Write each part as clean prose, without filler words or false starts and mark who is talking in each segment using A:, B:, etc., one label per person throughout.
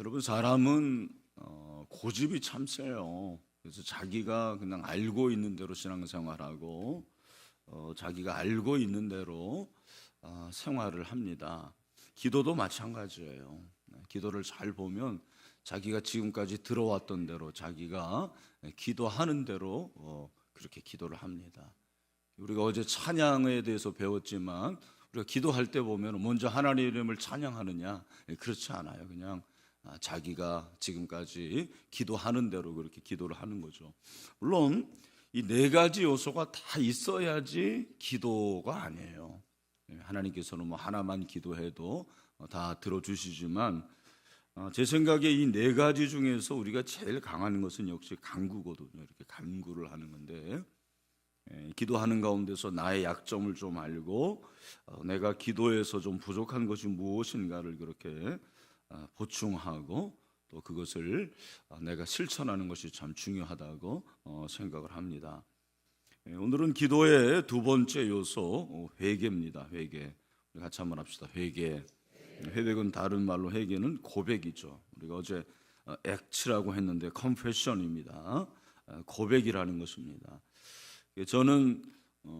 A: 여러분, 사람은 고집이 참 세요. 그래서 자기가 그냥 알고 있는 대로 신앙생활하고 자기가 알고 있는 대로 생활을 합니다. 기도도 마찬가지예요. 기도를 잘 보면 자기가 지금까지 들어왔던 대로 자기가 기도하는 대로 그렇게 기도를 합니다. 우리가 어제 찬양에 대해서 배웠지만 우리가 기도할 때 보면 먼저 하나님의 이름을 찬양하느냐? 그렇지 않아요. 그냥 자기가 지금까지 기도하는 대로 그렇게 기도를 하는 거죠. 물론 이 네 가지 요소가 다 있어야지 기도가 아니에요. 하나님께서는 뭐 하나만 기도해도 다 들어주시지만 제 생각에 이 네 가지 중에서 우리가 제일 강한 것은 역시 간구거든요. 이렇게 간구를 하는 건데, 기도하는 가운데서 나의 약점을 좀 알고 내가 기도에서 좀 부족한 것이 무엇인가를 그렇게 보충하고 또 그것을 내가 실천하는 것이 참 중요하다고 생각을 합니다. 오늘은 기도의 두 번째 요소 회개입니다. 회개. 우리 같이 한번 합시다. 회개. 회개는 다른 말로 회개는 고백이죠. 우리가 어제 액츠라고 했는데 confession입니다. 고백이라는 것입니다. 저는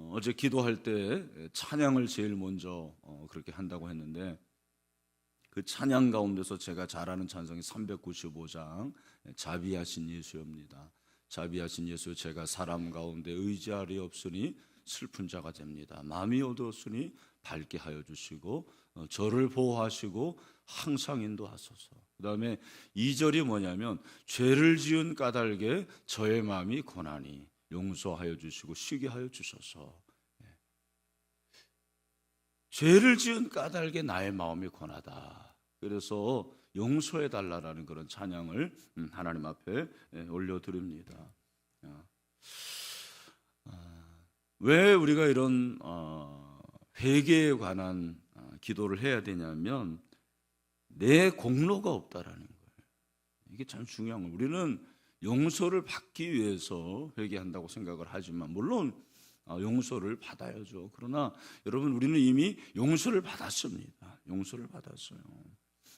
A: 어제 기도할 때 찬양을 제일 먼저 그렇게 한다고 했는데, 그 찬양 가운데서 제가 잘 아는 찬송이 395장 자비하신 예수입니다. 자비하신 예수, 제가 사람 가운데 의지하리 없으니 슬픈 자가 됩니다. 마음이 어두웠으니 밝게 하여 주시고 저를 보호하시고 항상 인도하소서. 그 다음에 2절이 뭐냐면 죄를 지은 까닭에 저의 마음이 고나니 용서하여 주시고 쉬게 하여 주소서. 죄를 지은 까닭에 나의 마음이 고나다. 그래서 용서해 달라라는 그런 찬양을 하나님 앞에 올려드립니다. 왜 우리가 이런 회개에 관한 기도를 해야 되냐면 내 공로가 없다라는 거예요. 이게 참 중요한 거예요. 우리는 용서를 받기 위해서 회개한다고 생각을 하지만 물론 용서를 받아야죠. 그러나 여러분, 우리는 이미 용서를 받았습니다. 용서를 받았어요.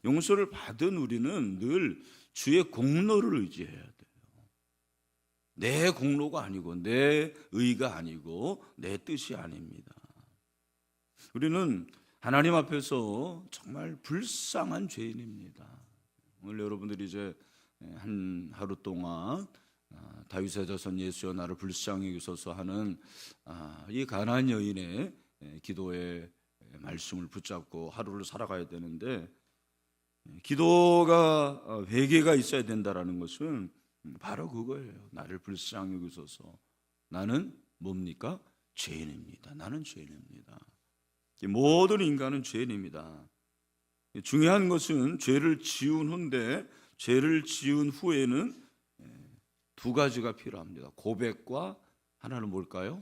A: 용서를 받은 우리는 늘 주의 공로를 의지해야 돼요. 내 공로가 아니고 내 의가 아니고 내 뜻이 아닙니다. 우리는 하나님 앞에서 정말 불쌍한 죄인입니다. 오늘 여러분들이 이제 한 하루 동안 다윗의 자손 예수여 나를 불쌍히 여기소서 하는 이 가나안 여인의 기도의 말씀을 붙잡고 하루를 살아가야 되는데, 기도가 회개가 있어야 된다라는 것은 바로 그거예요. 나를 불쌍히 여기소서. 나는 뭡니까? 죄인입니다. 나는 죄인입니다. 모든 인간은 죄인입니다. 중요한 것은 죄를 지은 후인데, 죄를 지은 후에는 두 가지가 필요합니다. 고백과 하나는 뭘까요?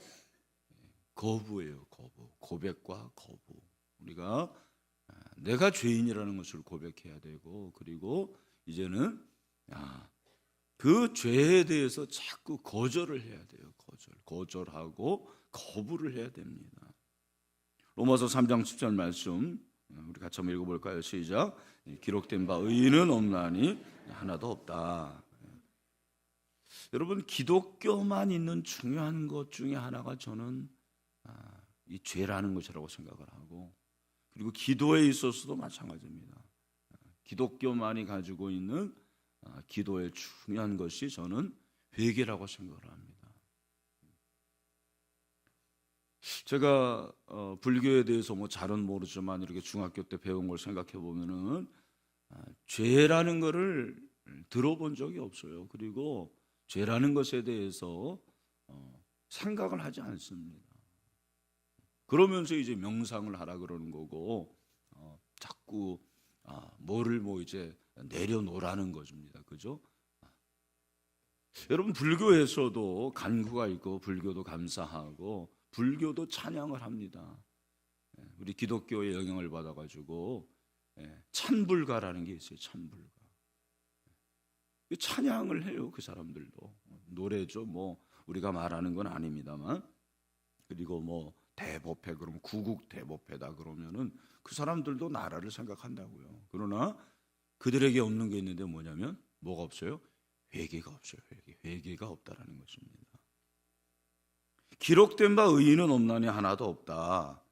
A: 거부예요. 거부. 고백과 거부. 우리가 내가 죄인이라는 것을 고백해야 되고, 그리고 이제는 그 죄에 대해서 자꾸 거절을 해야 돼요. 거절하고 거부를 해야 됩니다. 로마서 3장 10절 말씀 우리 같이 한번 읽어볼까요? 시작. 기록된 바 의인은 없나니 하나도 없다. 여러분, 기독교만 있는 중요한 것 중에 하나가 저는 이 죄라는 것이라고 생각을 하고, 그리고 기도에 있어서도 마찬가지입니다. 기독교만이 가지고 있는 기도의 중요한 것이 저는 회개라고 생각을 합니다. 제가 불교에 대해서 뭐 잘은 모르지만 이렇게 중학교 때 배운 걸 생각해 보면은 죄라는 것을 들어본 적이 없어요. 그리고 죄라는 것에 대해서 생각을 하지 않습니다. 그러면서 이제 명상을 하라 그러는 거고, 자꾸 뭐를 이제 내려놓으라는 것입니다. 그죠? 여러분, 불교에서도 간구가 있고 불교도 감사하고 불교도 찬양을 합니다. 우리 기독교의 영향을 받아가지고 찬불가라는 게 있어요. 찬불가. 찬양을 해요. 그 사람들도 노래죠. 뭐 우리가 말하는 건 아닙니다만. 그리고 뭐 대법회, 그러면 구국 대법회다 그러면은 그 사람들도 나라를 생각한다고요. 그러나 그들에게 없는 게 있는데 뭐냐면 뭐가 없어요? 회개가 없어요. 회개가 없다라는 것입니다. 기록된 바 의인은 없나니 하나도 없다.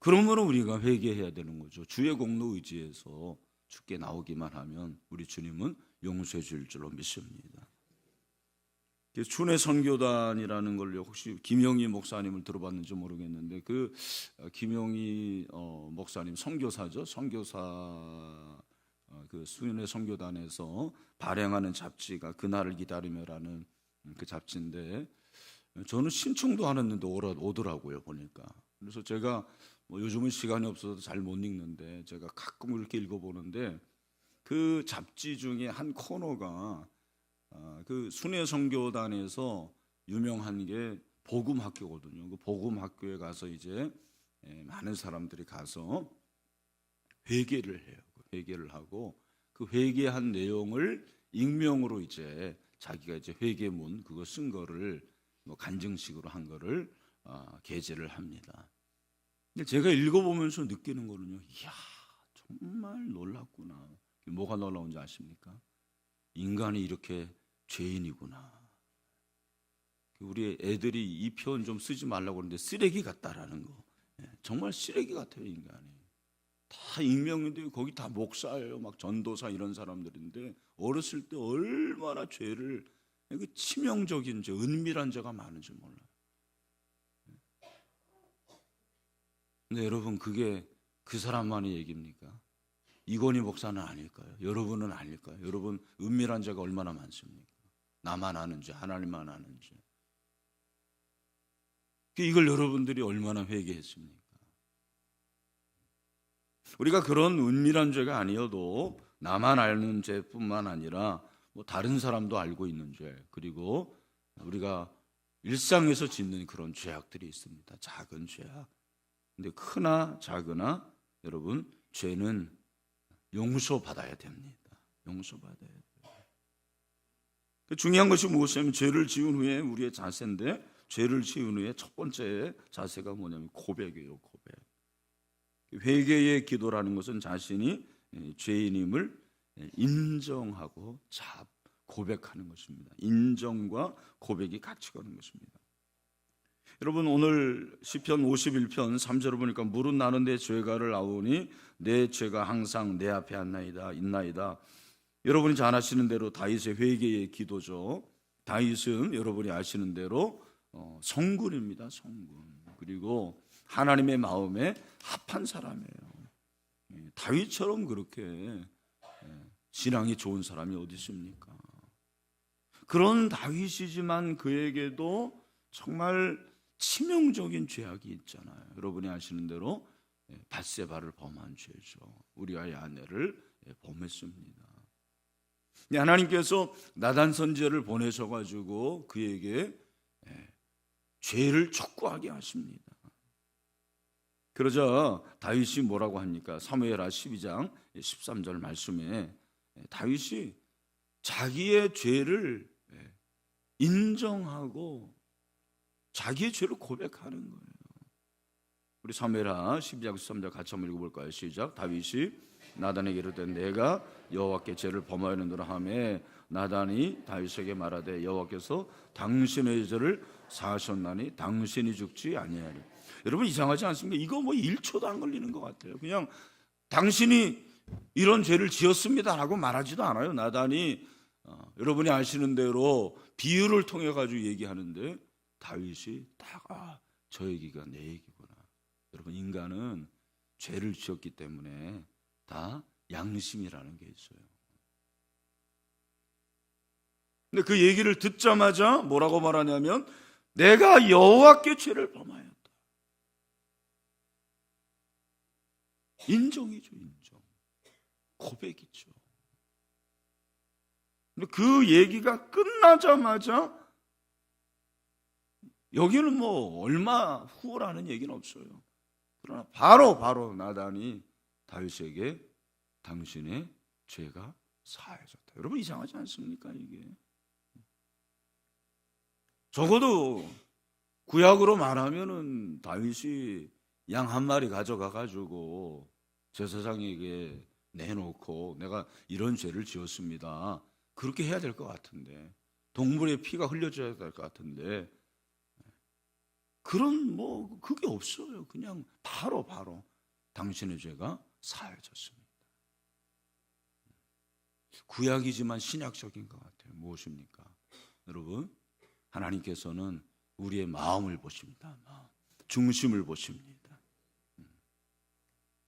A: 그러므로 우리가 회개해야 되는 거죠. 주의 공로 의지해서 주께 나오기만 하면 우리 주님은 용서해 줄 줄로 믿습니다. 춘회 선교단이라는 걸 혹시 김영희 목사님을 들어봤는지 모르겠는데 그 김영희 목사님 선교사죠. 선교사 그 춘회 선교단에서 발행하는 잡지가 그날을 기다리며라는 그 잡지인데 저는 신청도 안 했는데 오더라고요 보니까. 그래서 제가 뭐 요즘은 시간이 없어서 잘 못 읽는데 제가 가끔 이렇게 읽어보는데 그 잡지 중에 한 코너가 그 순회 선교단에서 유명한 게 복음 학교거든요. 그 복음 학교에 가서 이제 많은 사람들이 가서 회개를 해요. 회개를 하고 그 회개한 내용을 익명으로 이제 자기가 이제 회개문 그거 쓴 거를 뭐 간증식으로 한 거를 게재를 합니다. 근데 제가 읽어보면서 느끼는 거는요. 이야 정말 놀랍구나. 뭐가 놀라운지 아십니까? 인간이 이렇게 죄인이구나. 우리 애들이 이 표현 좀 쓰지 말라고 그러는데 쓰레기 같다라는 거. 정말 쓰레기 같아요 인간이. 다 익명인데 거기 다 목사예요. 막 전도사 이런 사람들인데 어렸을 때 얼마나 죄를 그 치명적인 죄, 은밀한 죄가 많은지 몰라요. 근데 여러분 그게 그 사람만의 얘기입니까? 이건희 목사는 아닐까요? 여러분은 아닐까요? 여러분 은밀한 죄가 얼마나 많습니까? 나만 아는지 하나님만 아는지. 이걸 여러분들이 얼마나 회개했습니까? 우리가 그런 은밀한 죄가 아니어도 나만 아는 죄뿐만 아니라 뭐 다른 사람도 알고 있는 죄 그리고 우리가 일상에서 짓는 그런 죄악들이 있습니다. 작은 죄악. 근데 크나 작으나 여러분 죄는 용서받아야 됩니다. 용서받아야 돼요. 중요한 것이 무엇이냐면 죄를 지은 후에 우리의 자세인데 죄를 지은 후에 첫 번째 자세가 뭐냐면 고백이에요. 고백. 회개의 기도라는 것은 자신이 죄인임을 인정하고 고백하는 것입니다. 인정과 고백이 같이 가는 것입니다. 여러분 오늘 시편 51편 3절을 보니까 무릇 나는 내 죄가를 아오니 내 죄가 항상 내 앞에 있나이다. 여러분이 잘 아시는 대로 다윗의 회개의 기도죠. 다윗은 여러분이 아시는 대로 성군입니다. 성군. 그리고 하나님의 마음에 합한 사람이에요. 다윗처럼 그렇게 신앙이 좋은 사람이 어디 있습니까? 그런 다윗이지만 그에게도 정말 치명적인 죄악이 있잖아요. 여러분이 아시는 대로 밧세바를 범한 죄죠. 우리아의 아내를 범했습니다. 하나님께서 나단 선지자를 보내셔가지고 그에게 죄를 촉구하게 하십니다. 그러자 다윗이 뭐라고 합니까? 사무엘하 12장 13절 말씀에 다윗이 자기의 죄를 인정하고 자기의 죄를 고백하는 거예요. 우리 사무엘하 12장 13절 같이 한번 읽어볼까요? 시작. 다윗이 나단에게 이르되 내가 여호와께 죄를 범하였느니라 하매 나단이 다윗에게 말하되 여호와께서 당신의 죄를 사하셨나니 당신이 죽지 아니하리. 여러분 이상하지 않습니까? 이거 뭐 1초도 안 걸리는 것 같아요. 그냥 당신이 이런 죄를 지었습니다라고 말하지도 않아요. 나단이 여러분이 아시는 대로 비유를 통해 가지고 얘기하는데 다윗이 딱 저 얘기가 내 얘기구나. 여러분 인간은 죄를 지었기 때문에 다 양심이라는 게 있어요. 근데 그 얘기를 듣자마자 뭐라고 말하냐면 내가 여호와께 죄를 범하였다. 인정이죠, 인정. 고백이죠. 근데 그 얘기가 끝나자마자 여기는 뭐 얼마 후라는 얘기는 없어요. 그러나 바로 나단이 다윗에게 당신의 죄가 사해졌다. 여러분 이상하지 않습니까 이게? 적어도 구약으로 말하면은 다윗이 양 한 마리 가져가 가지고 제사장에게 내놓고 내가 이런 죄를 지었습니다. 그렇게 해야 될 것 같은데, 동물의 피가 흘려져야 될 것 같은데, 그런 그게 없어요. 그냥 바로 당신의 죄가 사해졌습니다. 구약이지만 신약적인 것 같아요. 무엇입니까? 여러분, 하나님께서는 우리의 마음을 보십니다. 중심을 보십니다.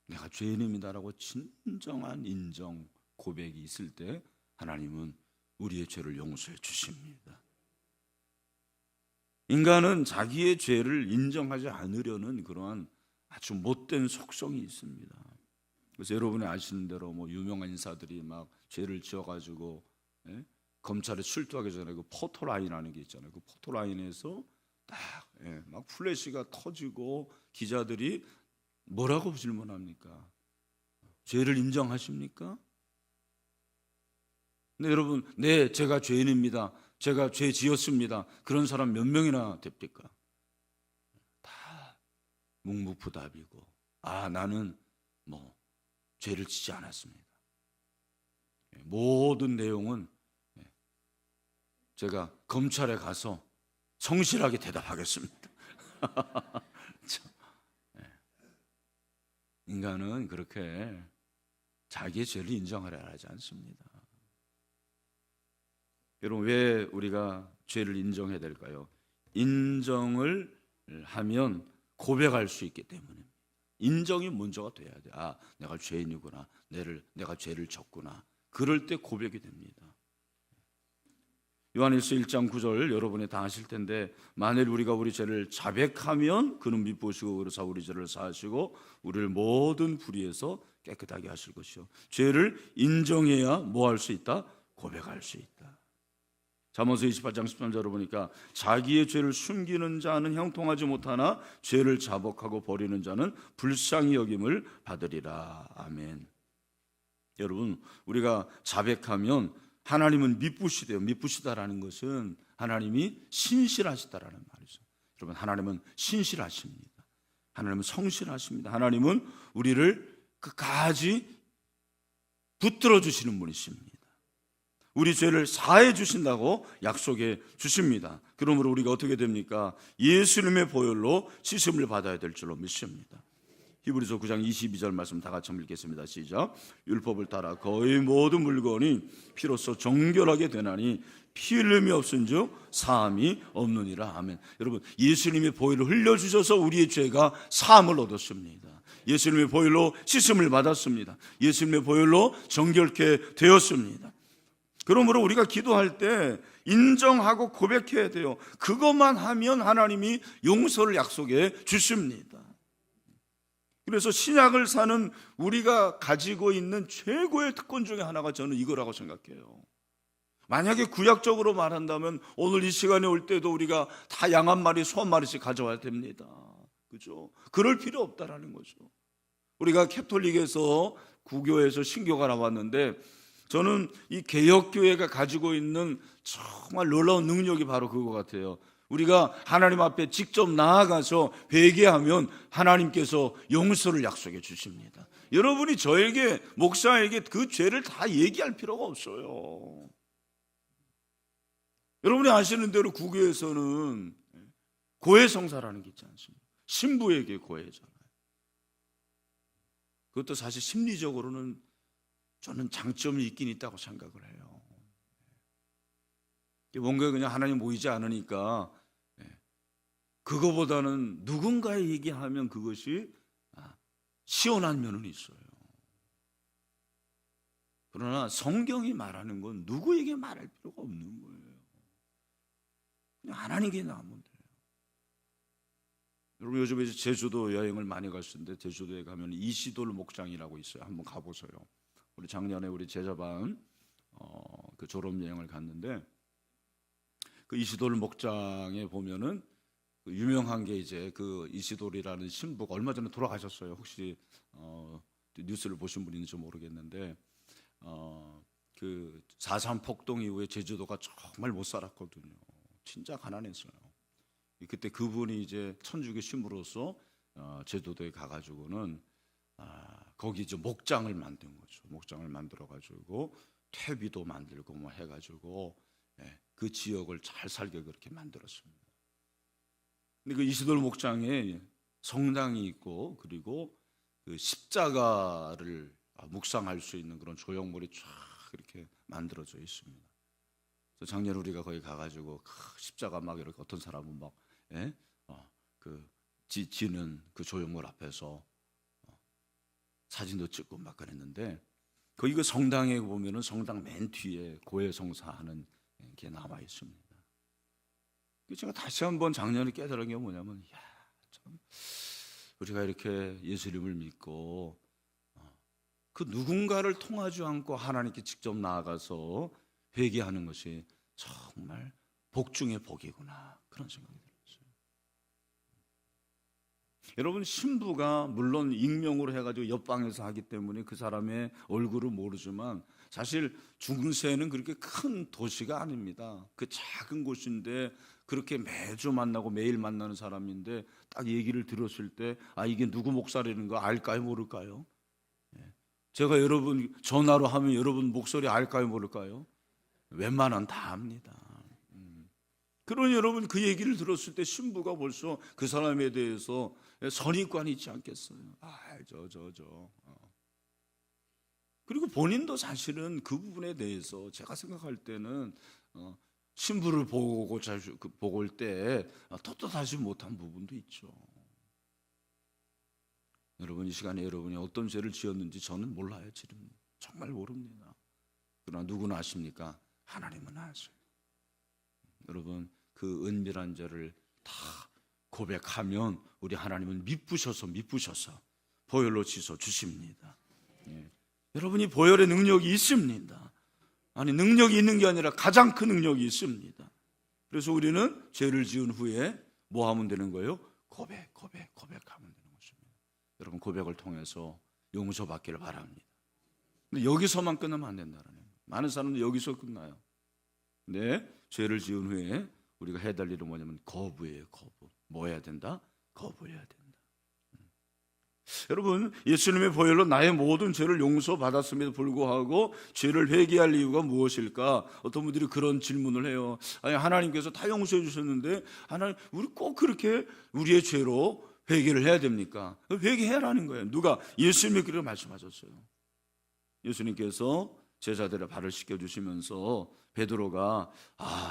A: 내가 죄인입니다라고 진정한 인정 고백이 있을 때 하나님은 우리의 죄를 용서해 주십니다. 인간은 자기의 죄를 인정하지 않으려는 그러한 아주 못된 속성이 있습니다. 그래서 여러분이 아시는 대로 유명한 인사들이 막 죄를 지어가지고 검찰에 출두하기 전에 그 포토라인이라는 게 있잖아요. 그 포토라인에서 딱 막 플래시가 터지고 기자들이 뭐라고 질문합니까? 죄를 인정하십니까? 근데 여러분, 네, 제가 죄인입니다. 제가 죄 지었습니다. 그런 사람 몇 명이나 됩니까? 다 묵묵부답이고, 나는 죄를 지지 않았습니다. 모든 내용은 제가 검찰에 가서 성실하게 대답하겠습니다. 인간은 그렇게 자기의 죄를 인정하려 하지 않습니다. 여러분, 왜 우리가 죄를 인정해야 될까요? 인정을 하면 고백할 수 있기 때문입니다. 인정이 먼저가 돼야 돼. 내가 죄인이구나. 내가 죄를 졌구나. 그럴 때 고백이 됩니다. 요한일서 1장 9절 여러분이 다 아실 텐데, 만일 우리가 우리 죄를 자백하면 그는 미쁘시고 그래서 우리 죄를 사하시고 우리를 모든 불의에서 깨끗하게 하실 것이요. 죄를 인정해야 뭐 할 수 있다? 고백할 수 있다. 잠언서 28장 13절을 보니까 자기의 죄를 숨기는 자는 형통하지 못하나 죄를 자복하고 버리는 자는 불쌍히 여김을 받으리라. 아멘. 여러분, 우리가 자백하면 하나님은 미쁘시대요. 미쁘시다라는 것은 하나님이 신실하시다라는 말이죠. 여러분, 하나님은 신실하십니다. 하나님은 성실하십니다. 하나님은 우리를 끝까지 붙들어 주시는 분이십니다. 우리 죄를 사해 주신다고 약속해 주십니다. 그러므로 우리가 어떻게 됩니까? 예수님의 보혈로 씻음을 받아야 될 줄로 믿습니다. 히브리서 9장 22절 말씀 다 같이 읽겠습니다. 시작. 율법을 따라 거의 모든 물건이 피로써 정결하게 되나니 피 흘림이 없은즉 사함이 없느니라. 아멘. 여러분, 예수님의 보혈을 흘려주셔서 우리의 죄가 사함을 얻었습니다. 예수님의 보혈로 씻음을 받았습니다. 예수님의 보혈로 정결케 되었습니다. 그러므로 우리가 기도할 때 인정하고 고백해야 돼요. 그것만 하면 하나님이 용서를 약속해 주십니다. 그래서 신약을 사는 우리가 가지고 있는 최고의 특권 중에 하나가 저는 이거라고 생각해요. 만약에 구약적으로 말한다면 오늘 이 시간에 올 때도 우리가 다 양 한 마리, 소 한 마리씩 가져와야 됩니다. 그죠? 그럴 필요 없다라는 거죠. 우리가 캐톨릭에서 구교에서 신교가 나왔는데, 저는 이 개혁교회가 가지고 있는 정말 놀라운 능력이 바로 그거 같아요. 우리가 하나님 앞에 직접 나아가서 회개하면 하나님께서 용서를 약속해 주십니다. 여러분이 저에게, 목사에게 그 죄를 다 얘기할 필요가 없어요. 여러분이 아시는 대로 구교에서는 고해성사라는 게 있지 않습니까? 신부에게 고해잖아요. 그것도 사실 심리적으로는 저는 장점이 있긴 있다고 생각을 해요. 뭔가 그냥 하나님 모이지 않으니까 그거보다는 누군가에 얘기하면 그것이 시원한 면은 있어요. 그러나 성경이 말하는 건 누구에게 말할 필요가 없는 거예요. 그냥 하나님께 나오면 돼요. 여러분, 요즘에 제주도 여행을 많이 가시는데 제주도에 가면 이시돌 목장이라고 있어요. 한번 가보세요. 우리 작년에 우리 제자반 그 졸업 여행을 갔는데, 그 이시돌 목장에 보면은 그 유명한 게 이제 그 이시돌이라는 신부가 얼마 전에 돌아가셨어요. 혹시 뉴스를 보신 분이 있는지 모르겠는데, 그 4.3 폭동 이후에 제주도가 정말 못 살았거든요. 진짜 가난했어요. 그때 그분이 이제 천주교 신부로서 제주도에 가가지고는 거기 이제 목장을 만든 거죠. 목장을 만들어 가지고 퇴비도 만들고 뭐 해가지고 그 지역을 잘 살게 그렇게 만들었습니다. 근데 그 이시돌 목장에 성당이 있고 그리고 그 십자가를 묵상할 수 있는 그런 조형물이 쫙 이렇게 만들어져 있습니다. 그래서 작년 우리가 거기 가가지고 십자가 막 이렇게 어떤 사람은 막 그 지는 그 조형물 앞에서 사진도 찍고 막 그랬는데 거기 그 성당에 보면은 성당 맨 뒤에 고해성사하는 게 남아 있습니다. 제가 다시 한번 작년에 깨달은 게 뭐냐면, 참 우리가 이렇게 예수님을 믿고 그 누군가를 통하지 않고 하나님께 직접 나아가서 회개하는 것이 정말 복 중의 복이구나, 그런 생각이 들었어요. 여러분, 신부가 물론 익명으로 해가지고 옆방에서 하기 때문에 그 사람의 얼굴을 모르지만 사실 중세는 그렇게 큰 도시가 아닙니다. 그 작은 곳인데 그렇게 매주 만나고 매일 만나는 사람인데 딱 얘기를 들었을 때 이게 누구 목소리라는 거 알까요, 모를까요? 제가 여러분 전화로 하면 여러분 목소리 알까요, 모를까요? 웬만한 다 압니다. 그러니 여러분 그 얘기를 들었을 때 신부가 벌써 그 사람에 대해서 선입관이 있지 않겠어요? 그리고 본인도 사실은 그 부분에 대해서 제가 생각할 때는 신부를 보고 올 때 떳떳하지 못한 부분도 있죠. 여러분, 이 시간에 여러분이 어떤 죄를 지었는지 저는 몰라요. 지금 정말 모릅니다. 그러나 누구나 아십니까? 하나님은 아세요. 여러분, 그 은밀한 죄를 다 고백하면 우리 하나님은 미쁘셔서 보혈로 씻어 주십니다. 여러분이 보혈의 능력이 있습니다. 능력이 있는 게 아니라 가장 큰 능력이 있습니다. 그래서 우리는 죄를 지은 후에 뭐 하면 되는 거예요? 고백하면 되는 것입니다. 여러분, 고백을 통해서 용서받기를 바랍니다. 근데 여기서만 끝나면 안 된다는 거예요. 많은 사람들 여기서 끝나요. 근데 죄를 지은 후에 우리가 해야 될 일은 뭐냐면 거부예요. 거부. 뭐 해야 된다? 거부해야 된다. 여러분, 예수님의 보혈로 나의 모든 죄를 용서받았음에도 불구하고 죄를 회개할 이유가 무엇일까? 어떤 분들이 그런 질문을 해요. 하나님께서 다 용서해 주셨는데 하나님, 우리 꼭 그렇게 우리의 죄로 회개를 해야 됩니까? 회개해라는 거예요. 누가? 예수님이 그렇게 말씀하셨어요. 예수님께서 제자들의 발을 씻겨주시면서 베드로가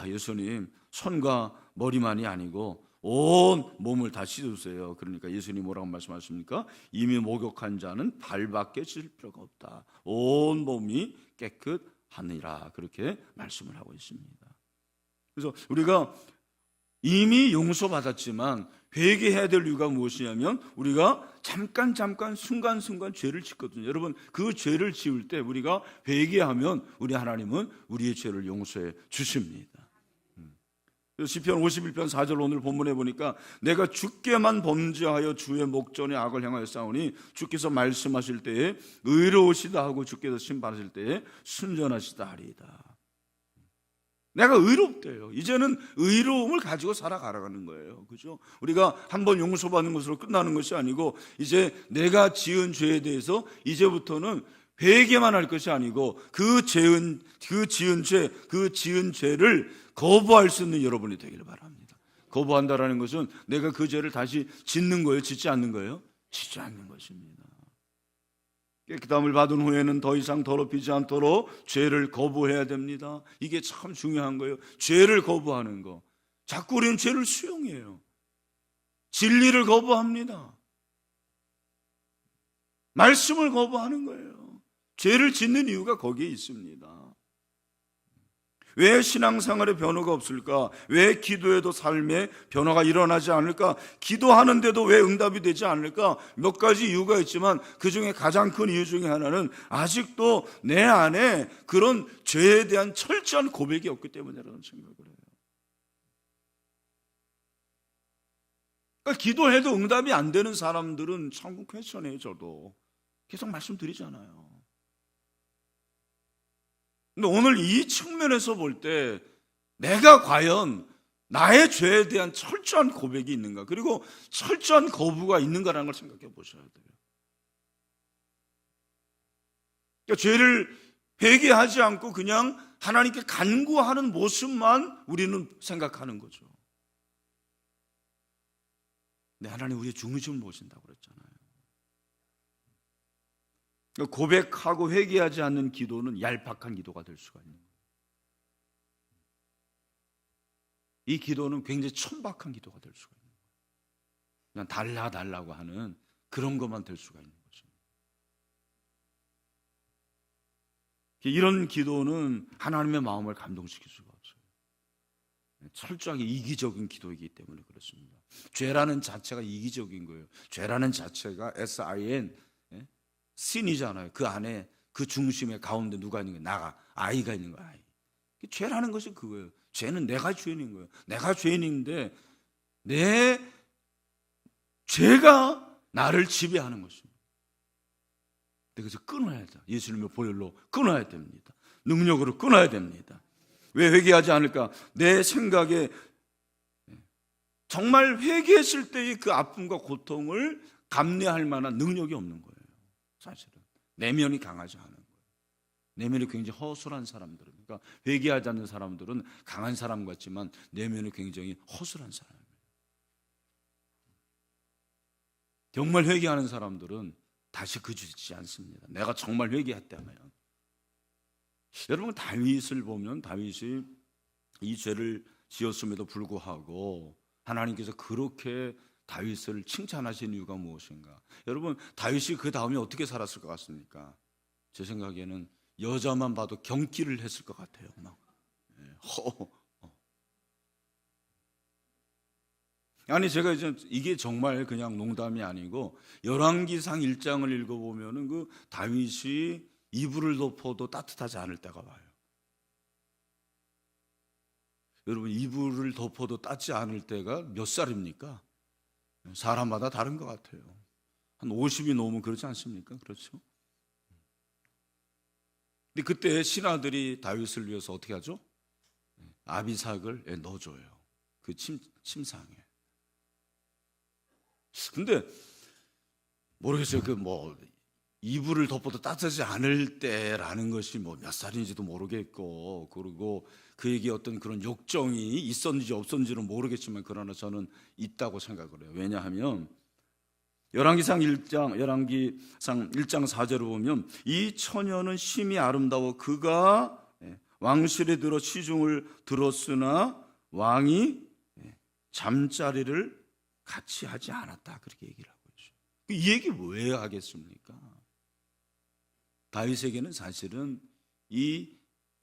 A: 예수님, 손과 머리만이 아니고 온 몸을 다 씻으세요. 그러니까 예수님 뭐라고 말씀하십니까? 이미 목욕한 자는 발밖에 씻을 필요가 없다. 온 몸이 깨끗하니라, 그렇게 말씀을 하고 있습니다. 그래서 우리가 이미 용서받았지만 회개해야 될 이유가 무엇이냐면 우리가 잠깐 순간순간 죄를 짓거든요. 여러분, 그 죄를 지을 때 우리가 회개하면 우리 하나님은 우리의 죄를 용서해 주십니다. 시편 51편 4절 오늘 본문에 보니까 내가 주께만 범죄하여 주의 목전에 악을 행하여 싸우니 주께서 말씀하실 때에 의로우시다 하고 주께서 심판하실 때에 순전하시다 하리이다. 내가 의롭대요. 이제는 의로움을 가지고 살아가라는 거예요. 그죠? 우리가 한번 용서받는 것으로 끝나는 것이 아니고 이제 내가 지은 죄에 대해서 이제부터는 회개만 할 것이 아니고 그 지은 죄를 거부할 수 있는 여러분이 되기를 바랍니다. 거부한다라는 것은 내가 그 죄를 다시 짓는 거예요? 짓지 않는 거예요? 짓지 않는 것입니다. 깨끗함을 받은 후에는 더 이상 더럽히지 않도록 죄를 거부해야 됩니다. 이게 참 중요한 거예요. 죄를 거부하는 거. 자꾸 우리는 죄를 수용해요. 진리를 거부합니다. 말씀을 거부하는 거예요. 죄를 짓는 이유가 거기에 있습니다. 왜 신앙생활에 변화가 없을까? 왜 기도에도 삶에 변화가 일어나지 않을까? 기도하는데도 왜 응답이 되지 않을까? 몇 가지 이유가 있지만 그 중에 가장 큰 이유 중에 하나는 아직도 내 안에 그런 죄에 대한 철저한 고백이 없기 때문이라는 생각을 해요. 그러니까 기도해도 응답이 안 되는 사람들은 천국 퀘스천이에요. 저도 계속 말씀드리잖아요. 근데 오늘 이 측면에서 볼 때 내가 과연 나의 죄에 대한 철저한 고백이 있는가, 그리고 철저한 거부가 있는가라는 걸 생각해 보셔야 돼요. 그러니까 죄를 회개하지 않고 그냥 하나님께 간구하는 모습만 우리는 생각하는 거죠. 근데 하나님 우리의 중심을 보신다고 그랬잖아요. 그러니까 고백하고 회개하지 않는 기도는 얄팍한 기도가 될 수가 있는 거예요. 이 기도는 굉장히 천박한 기도가 될 수가 있는 거예요. 그냥 달라고 하는 그런 것만 될 수가 있는 거죠. 이런 기도는 하나님의 마음을 감동시킬 수가 없어요. 철저하게 이기적인 기도이기 때문에 그렇습니다. 죄라는 자체가 이기적인 거예요. 죄라는 자체가 SIN, 신이잖아요. 그 안에 그 중심에 가운데 누가 있는 거예요? 나가, 아이가 있는 거예요. 아이. 죄라는 것이 그거예요. 죄는 내가 죄인인 거예요. 내가 죄인인데 내 죄가 나를 지배하는 것입니다. 그래서 끊어야 돼. 예수님의 보혈로 끊어야 됩니다. 능력으로 끊어야 됩니다. 왜 회개하지 않을까? 내 생각에 정말 회개했을 때의 그 아픔과 고통을 감내할 만한 능력이 없는 거예요. 사실은 내면이 강하지 않은 거예요. 내면이 굉장히 허술한 사람들은, 그러니까 회개하지 않는 사람들은 강한 사람 같지만 내면이 굉장히 허술한 사람이에요. 정말 회개하는 사람들은 다시 그치지 않습니다. 내가 정말 회개했다면. 여러분, 다윗을 보면 다윗이 이 죄를 지었음에도 불구하고 하나님께서 그렇게 다윗을 칭찬하신 이유가 무엇인가? 여러분, 다윗이 그 다음에 어떻게 살았을 것 같습니까? 제 생각에는 여자만 봐도 경기를 했을 것 같아요. 막. 아니, 제가 이게 정말 그냥 농담이 아니고 열왕기상 1장을 읽어보면은 그 다윗이 이불을 덮어도 따뜻하지 않을 때가 와요. 여러분, 이불을 덮어도 따지 않을 때가 몇 살입니까? 사람마다 다른 것 같아요. 한 50이 넘으면 그렇지 않습니까? 그렇죠? 근데 그때 신하들이 다윗을 위해서 어떻게 하죠? 아비삭을 넣어줘요. 그 침상에. 근데 모르겠어요. 그 이불을 덮어도 따뜻하지 않을 때라는 것이 몇 살인지도 모르겠고, 그리고 그에게 어떤 그런 욕정이 있었는지 없었는지는 모르겠지만 그러나 저는 있다고 생각을 해요. 왜냐하면 열왕기상 1장 4절을 보면 이 처녀는 심히 아름다워 그가 왕실에 들어 시중을 들었으나 왕이 잠자리를 같이 하지 않았다, 그렇게 얘기를 하고 있어요. 이 얘기 왜 하겠습니까? 다윗에게는 사실은 이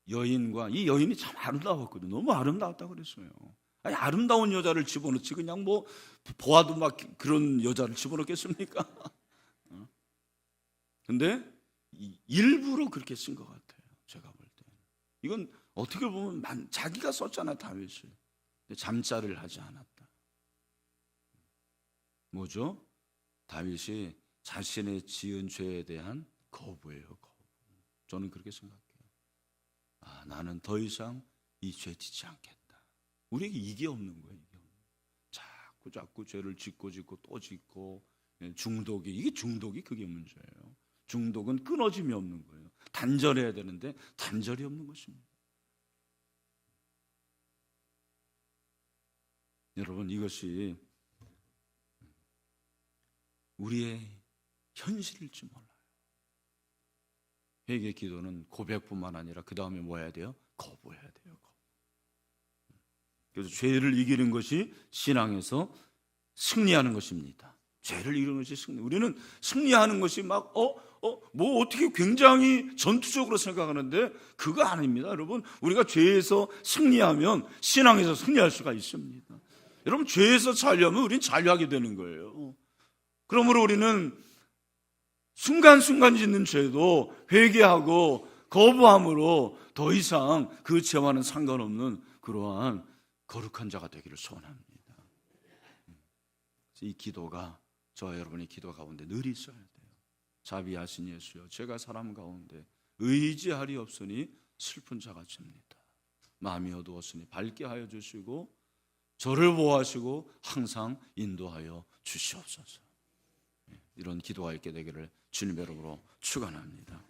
A: 여인이 참 아름다웠거든요. 너무 아름다웠다고 그랬어요. 아니, 아름다운 여자를 집어넣지 그냥 보아도 막 그런 여자를 집어넣겠습니까? 근데 일부러 그렇게 쓴 것 같아요. 제가 볼 때. 이건 어떻게 보면 자기가 썼잖아요, 다윗을. 잠자리를 하지 않았다. 뭐죠? 다윗이 자신의 지은 죄에 대한 거부예요, 거부. 저는 그렇게 생각해요. 나는 더 이상 이 죄 짓지 않겠다. 우리에게 이게 없는 거예요. 자꾸 죄를 짓고 또 짓고, 중독이 그게 문제예요. 중독은 끊어짐이 없는 거예요. 단절해야 되는데 단절이 없는 것입니다. 여러분, 이것이 우리의 현실일지 몰라요. 회개 기도는 고백뿐만 아니라 그 다음에 뭐 해야 돼요? 거부해야 돼요. 그래서 죄를 이기는 것이 신앙에서 승리하는 것입니다. 죄를 이기는 것이 승리. 우리는 승리하는 것이 어떻게 굉장히 전투적으로 생각하는데 그거 아닙니다. 여러분, 우리가 죄에서 승리하면 신앙에서 승리할 수가 있습니다. 여러분, 죄에서 자유하면 우리는 자유하게 되는 거예요. 그러므로 우리는 순간순간 짓는 죄도 회개하고 거부함으로 더 이상 그 죄와는 상관없는 그러한 거룩한 자가 되기를 소원합니다. 이 기도가 저와 여러분의 기도 가운데 늘 있어야 돼요. 자비하신 예수여, 제가 사람 가운데 의지하리 없으니 슬픈 자가 됩니다. 마음이 어두웠으니 밝게 하여 주시고 저를 보호하시고 항상 인도하여 주시옵소서. 이런 기도가 있게 되기를 주님의 이름으로 축원합니다.